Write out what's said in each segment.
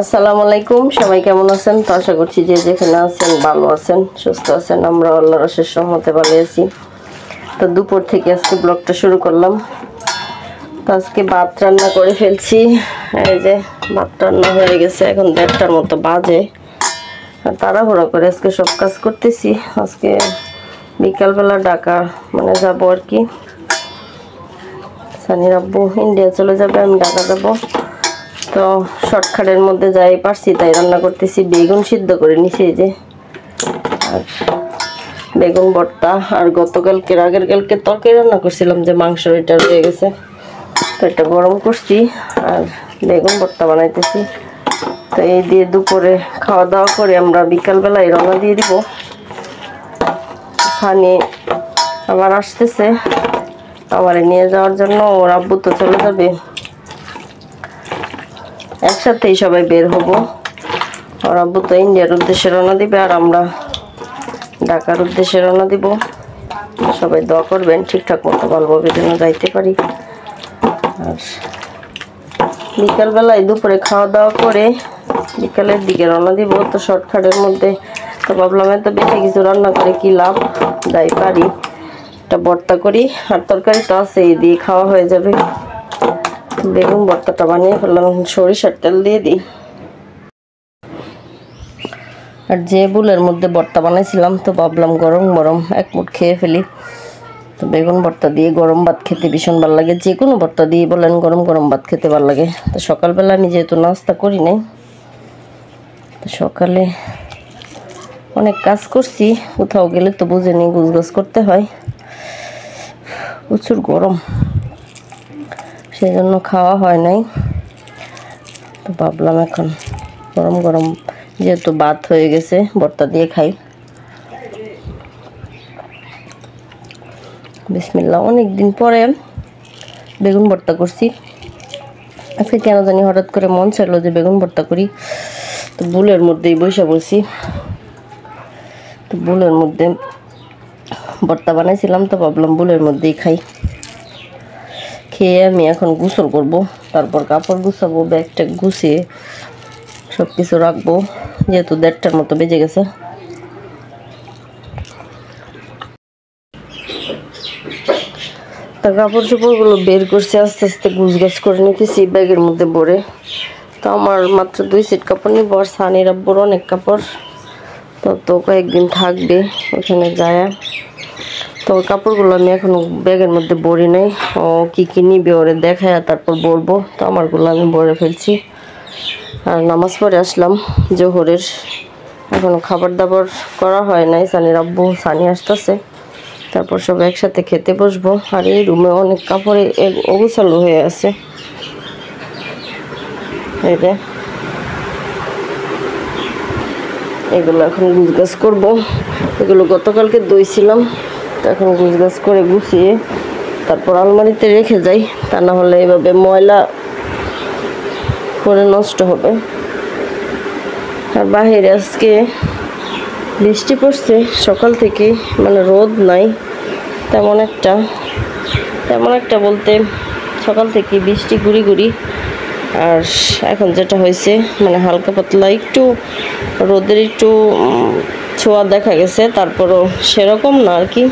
আসসালামু আলাইকুম, সবাই কেমন আছেন? তো আশা করছি যে যেখানে আছেন ভালো আছেন, সুস্থ আছেন। আমরা আল্লাহর অশেষ রহমতে ভালো আছি। তো দুপুর থেকে আজকে ব্লগটা শুরু করলাম। তো আজকে ভাত রান্না করে ফেলছি। এই যে ভাত রান্না হয়ে গেছে, এখন 1:30টার মতো বাজে। আর তাড়াহুড়া করে আজকে সব কাজ করতেছি। আজকে বিকালবেলা ঢাকা যাবো আর কি। সানির আব্বু ইন্ডিয়া চলে যাবে, আমি ঢাকা যাবো। তো শর্টকাটের মধ্যে যাই পারছি তাই রান্না করতেছি। বেগুন সিদ্ধ করে নিছি, এই যে, আর বেগুন ভর্তা। আর আগের কালকে তরকারি রান্না করছিলাম, যে মাংস, এটা রয়ে গেছে। তো এটা গরম করছি আর বেগুন ভর্তা বানাইতেছি। তো এই দিয়ে দুপুরে খাওয়া দাওয়া করে আমরা বিকালবেলায় রওনা দিয়ে দিব। সানি আবার আসতেছে আমারে নিয়ে যাওয়ার জন্য। ওর আব্বু তো চলে যাবে, একসাথেই সবাই বের হব। ওর আব্বু তো ইন্ডিয়ার উদ্দেশ্যে রওনা দিবে, আর আমরা ঢাকার উদ্দেশ্যে রওনা দিব। সবাই দোয়া করবেন ঠিকঠাক মতো ভালোভাবে যেন যাইতে পারি। আর বিকালবেলায় দুপুরে খাওয়া দাওয়া করে বিকালের দিকে রওনা দিব। তো শর্টকাটের মধ্যে তো ভাবলাম এত বেশি কিছু রান্না করে কি লাভ, যাই পারি একটা ভর্তা করি। আর তরকারি তো আছে, এই দিয়ে খাওয়া হয়ে যাবে। বেগুন ভর্তাটা বানিয়ে ফেললাম, সরিষার তেল দিয়ে দিই। আর যে বুলের মধ্যে ভর্তা বানাইছিলাম, তো ভাবলাম গরম গরম এক মুঠ খেয়ে ফেলি। তো বেগুন ভর্তা দিয়ে গরম ভাত খেতে ভীষণ ভালো লাগে। যে কোনো ভর্তা দিয়ে বলেন, গরম গরম ভাত খেতে ভালো লাগে। তো সকালবেলা আমি যেহেতু নাস্তা করি নাই, তো সকালে অনেক কাজ করছি। কোথাও গেলে তো বুঝেনি গুছগাছ করতে হয়, প্রচুর গরম, সেই জন্য খাওয়া হয় নাই। তো ভাবলাম এখন গরম গরম যেহেতু ভাত হয়ে গেছে, ভর্তা দিয়ে খাই। বিসমিল্লাহ। অনেক দিন পরে বেগুন ভর্তা করছি। আজকে কেন জানি হঠাৎ করে মন চাইলো যে বেগুন ভর্তা করি। তো বুলের মধ্যেই বসে বসি। তো বুলের মধ্যে ভর্তা বানাইছিলাম, তো ভাবলাম বুলের মধ্যেই খাই। খেয়ে আমি এখন গোসল করব, তারপর কাপড় গুছাবো, ব্যাগ ট্যাগ গুছিয়ে সব কিছু রাখবো, যেহেতু 1:30টার মতো বেজে গেছে। তা কাপড় চোপড়গুলো বের করছি, আস্তে আস্তে গুছগাছ করে নিতেছি ব্যাগের মধ্যে ভরে। তো আমার মাত্র 2 সেট কাপড় নিব, আর সানির আব্বুর অনেক কাপড়। তো কয়েকদিন থাকবে ওখানে যায়। তো কাপড়গুলো আমি এখনো ব্যাগের মধ্যে ভরি নাই। ও কি কি নিবে ওরে দেখায় তারপর ভরবো। তো আমারগুলো আমি ভরে ফেলছি। আর নামাজ পড়ে আসলাম জোহরের, এখনো খাবার দাবার করা হয় নাই। সানির আব্বু সানি আসতেছে, তারপর সব একসাথে খেতে বসবো। আর এই রুমে অনেক কাপড়ে অগোছালো হয়ে আছে, এই যে এগুলো এখন গুছগাছ করবো। এগুলো গতকালকে ধুইছিলাম, তো এখন গুছগাছ করে গুছিয়ে তারপর আলমারিতে রেখে যাই, তা না হলে এভাবে ময়লা করে নষ্ট হবে। আর বাহিরে আজকে বৃষ্টি পড়ছে সকাল থেকে, রোদ নাই তেমন একটা বলতে সকাল থেকে বৃষ্টি গুড়ি গুড়ি। আর এখন যেটা হয়েছে হালকা পাতলা একটু রোদের একটু ছোঁয়া দেখা গেছে, তারপরও সেরকম না আর কি।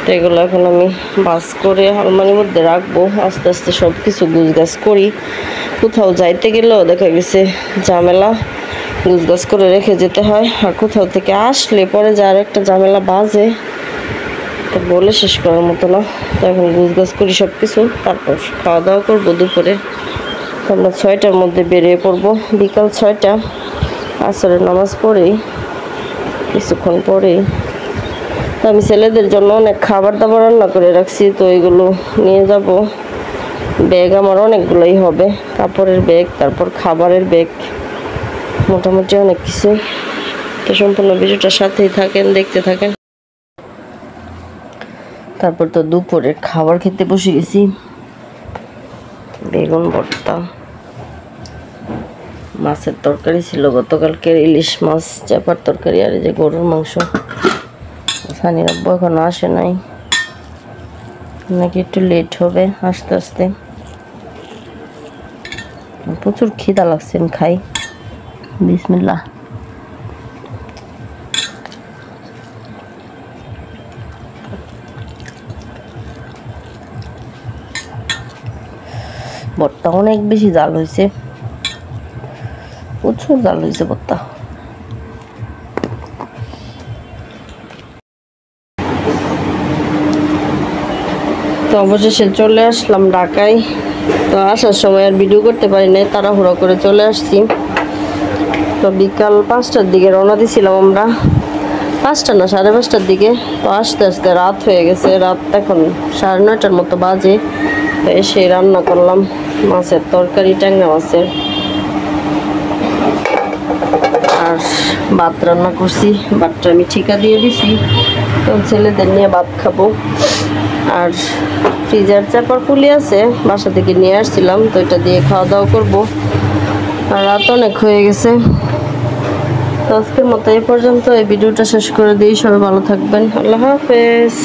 তো এগুলো এখন আমি বাস করে আলমারির মধ্যে রাখবো। আস্তে আস্তে সব কিছু গুছগাছ করি। কোথাও যাইতে গেলেও দেখা গেছে ঝামেলা, গুছগাছ করে রেখে যেতে হয়। আর কোথাও থেকে আসলে পরে যে আর একটা ঝামেলা বাজে, তো বলে শেষ করার মতো না। তো এখন গুছগাছ করি সব কিছু, তারপর খাওয়া দাওয়া করবো দুপুরে। তো আমরা 6টার মধ্যে বেরিয়ে পড়বো, বিকাল 6টা। আসরের নামাজ পড়েই কিছুক্ষণ পরেই। তো আমি ছেলেদের জন্য অনেক খাবার দাবার রান্না করে রাখছি, তো এগুলো নিয়ে যাব। ব্যাগ আমার অনেকগুলোই হবে, কাপড়ের ব্যাগ, তারপর খাবারের ব্যাগ, মোটামুটি অনেক কিছু। তো সম্পূর্ণ ভিডিওটার সাথেই থাকেন, দেখতে থাকেন। তারপর তো দুপুরে খাবার খেতে বসে গেছি। বেগুন ভর্তা, মাছের তরকারি ছিল গতকালকের, ইলিশ মাছ চাপার তরকারি, আর এই যে গরুর মাংস। সানির আব্বু এখনো আসে নাই, নাকি একটু লেট হবে আসতে আসতে। প্রচুর খিদা লাগছে, খাই। বিসমিল্লাহ। ভর্তা অনেক বেশি জাল হয়েছে, প্রচুর জাল হয়েছে ভর্তা। তো অবশেষে চলে আসলাম ঢাকায়। তো আসার সময় আর ভিডিও করতে পারি নাই, তাড়াহুড়ো করে চলে আসছি। তো বিকাল 5টার দিকে রওনা দিয়েছিলাম আমরা, 5টা না 5:30টার দিকে। তো আস্তে আস্তে রাত হয়ে গেছে, রাত এখন 9:30টার মতো বাজে। তো এসে রান্না করলাম মাছের তরকারি, ট্যাংরা মাছের, আর ভাত রান্না করছি। ভাতটা আমি ঠিকা দিয়ে দিছি, তো ছেলেদের নিয়ে ভাত খাবো। আর ফ্রিজার চাপার পুলি আছে, বাসা থেকে নিয়ে আসছিলাম, তো এটা দিয়ে খাওয়া দাওয়া করবো। আর রাত অনেক হয়ে গেছে। তো আজকের মতো এই পর্যন্ত, এই ভিডিওটা শেষ করে দিই। সবাই ভালো থাকবেন, আল্লাহ হাফেজ।